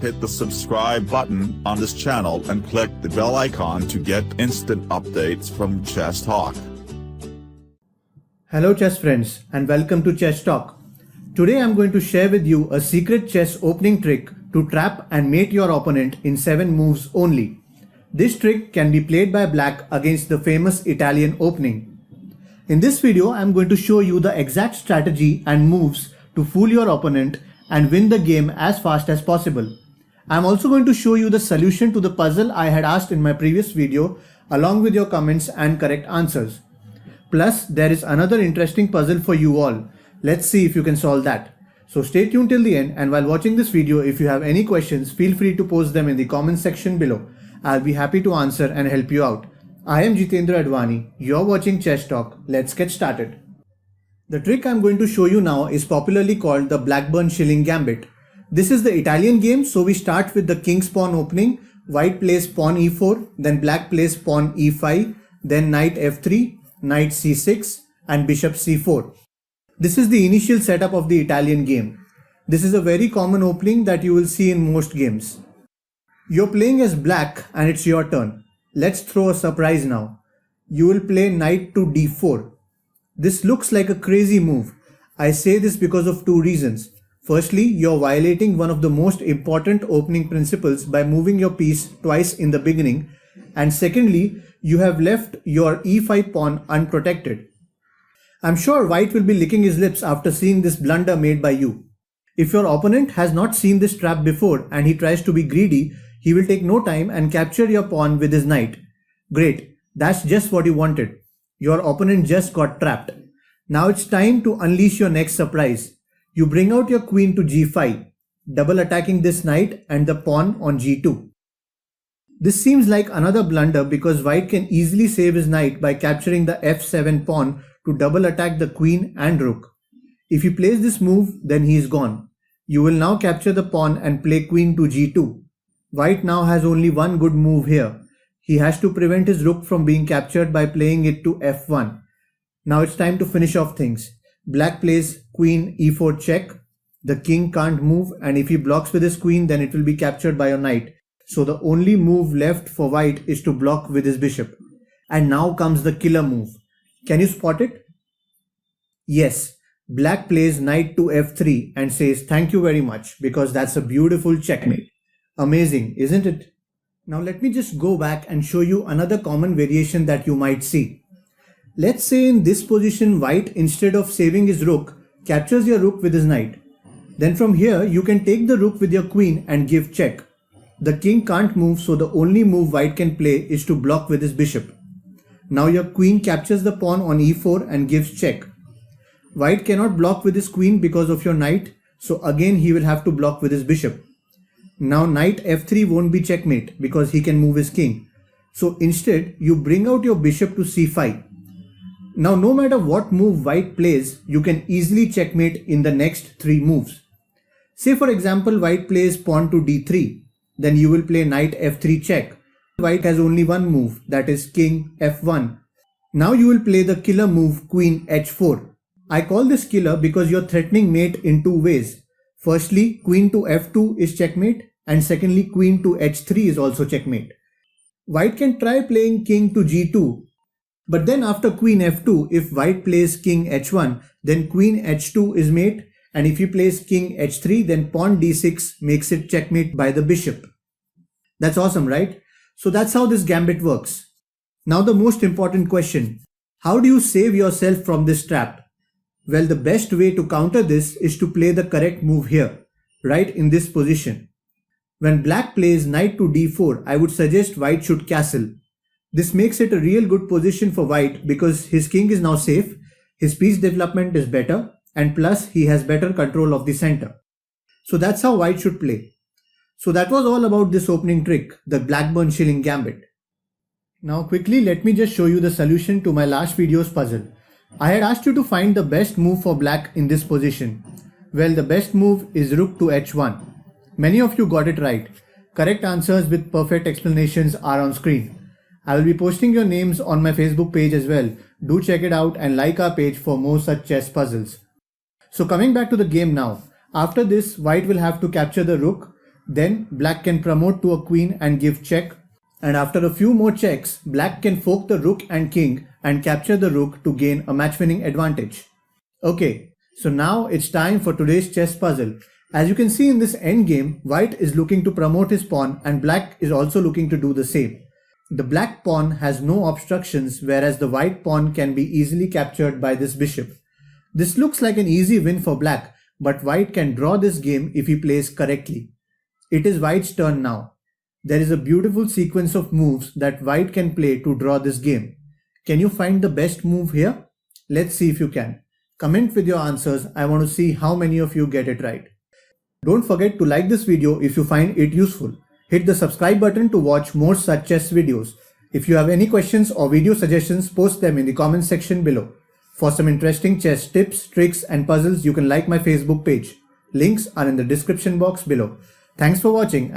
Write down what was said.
Hit the subscribe button on this channel and click the bell icon to get instant updates from Chess Talk. Hello chess friends and welcome to Chess Talk. Today I am going to share with you a secret chess opening trick to trap and mate your opponent in 7 moves only. This trick can be played by black against the famous Italian opening. In this video I am going to show you the exact strategy and moves to fool your opponent and win the game as fast as possible. I am also going to show you the solution to the puzzle I had asked in my previous video along with your comments and correct answers. Plus there is another interesting puzzle for you all. Let's see if you can solve that. So stay tuned till the end, and while watching this video, if you have any questions, feel free to post them in the comment section below. I'll be happy to answer and help you out. I am Jitendra Advani. You're watching Chess Talk. Let's get started. The trick I'm going to show you now is popularly called the Blackburn Shilling Gambit. This is the Italian game, so we start with the king's pawn opening. White plays pawn e4, then black plays pawn e5, then knight f3, knight c6 and bishop c4. This is the initial setup of the Italian game. This is a very common opening that you will see in most games. You're playing as black and it's your turn. Let's throw a surprise now. You will play knight to d4. This looks like a crazy move. I say this because of 2 reasons. Firstly, you're violating one of the most important opening principles by moving your piece twice in the beginning. And secondly, you have left your e5 pawn unprotected. I'm sure white will be licking his lips after seeing this blunder made by you. If your opponent has not seen this trap before and he tries to be greedy, he will take no time and capture your pawn with his knight. Great, that's just what you wanted. Your opponent just got trapped. Now it's time to unleash your next surprise. You bring out your queen to g5, double attacking this knight and the pawn on g2. This seems like another blunder because white can easily save his knight by capturing the f7 pawn to double attack the queen and rook. If he plays this move, then he is gone. You will now capture the pawn and play queen to g2. White now has only one good move here. He has to prevent his rook from being captured by playing it to f1. Now it's time to finish off things. Black plays queen e4 check. The king can't move, and if he blocks with his queen, then it will be captured by your knight. So the only move left for white is to block with his bishop. And now comes the killer move. Can you spot it? Yes. Black plays knight to f3 and says thank you very much because that's a beautiful checkmate. Amazing, isn't it? Now let me just go back and show you another common variation that you might see. Let's say in this position white, instead of saving his rook, captures your rook with his knight. Then from here you can take the rook with your queen and give check. The king can't move, so the only move white can play is to block with his bishop. Now your queen captures the pawn on e4 and gives check. White cannot block with his queen because of your knight, so again he will have to block with his bishop. Now knight f3 won't be checkmate because he can move his king. So instead you bring out your bishop to c5. Now no matter what move white plays, you can easily checkmate in the next 3 moves. Say for example white plays pawn to d3, then you will play knight f3 check. White has only one move, that is king f1. Now you will play the killer move queen h4. I call this killer because you're threatening mate in 2 ways. Firstly, queen to f2 is checkmate, and secondly queen to h3 is also checkmate. White can try playing king to g2. But then after queen f2, if white plays king h1, then queen h2 is mate, and if he plays king h3, then pawn d6 makes it checkmate by the bishop. That's awesome, right? So that's how this gambit works. Now the most important question. How do you save yourself from this trap? Well, the best way to counter this is to play the correct move here, right in this position. When black plays knight to d4, I would suggest white should castle. This makes it a real good position for white because his king is now safe, his piece development is better, and plus he has better control of the center. So that's how white should play. So that was all about this opening trick, the Blackburn Shilling Gambit. Now quickly let me just show you the solution to my last video's puzzle. I had asked you to find the best move for black in this position. Well, the best move is rook to h1. Many of you got it right. Correct answers with perfect explanations are on screen. I will be posting your names on my Facebook page as well. Do check it out and like our page for more such chess puzzles. So coming back to the game now. After this, white will have to capture the rook. Then black can promote to a queen and give check. And after a few more checks, black can fork the rook and king and capture the rook to gain a match-winning advantage. Okay, so now it's time for today's chess puzzle. As you can see in this endgame, white is looking to promote his pawn and black is also looking to do the same. The black pawn has no obstructions, whereas the white pawn can be easily captured by this bishop. This looks like an easy win for black, but white can draw this game if he plays correctly. It is white's turn now. There is a beautiful sequence of moves that white can play to draw this game. Can you find the best move here? Let's see if you can. Comment with your answers. I want to see how many of you get it right. Don't forget to like this video if you find it useful. Hit the subscribe button to watch more such chess videos. If you have any questions or video suggestions, post them in the comment section below. For some interesting chess tips, tricks and puzzles, you can like my Facebook page. Links are in the description box below. Thanks for watching.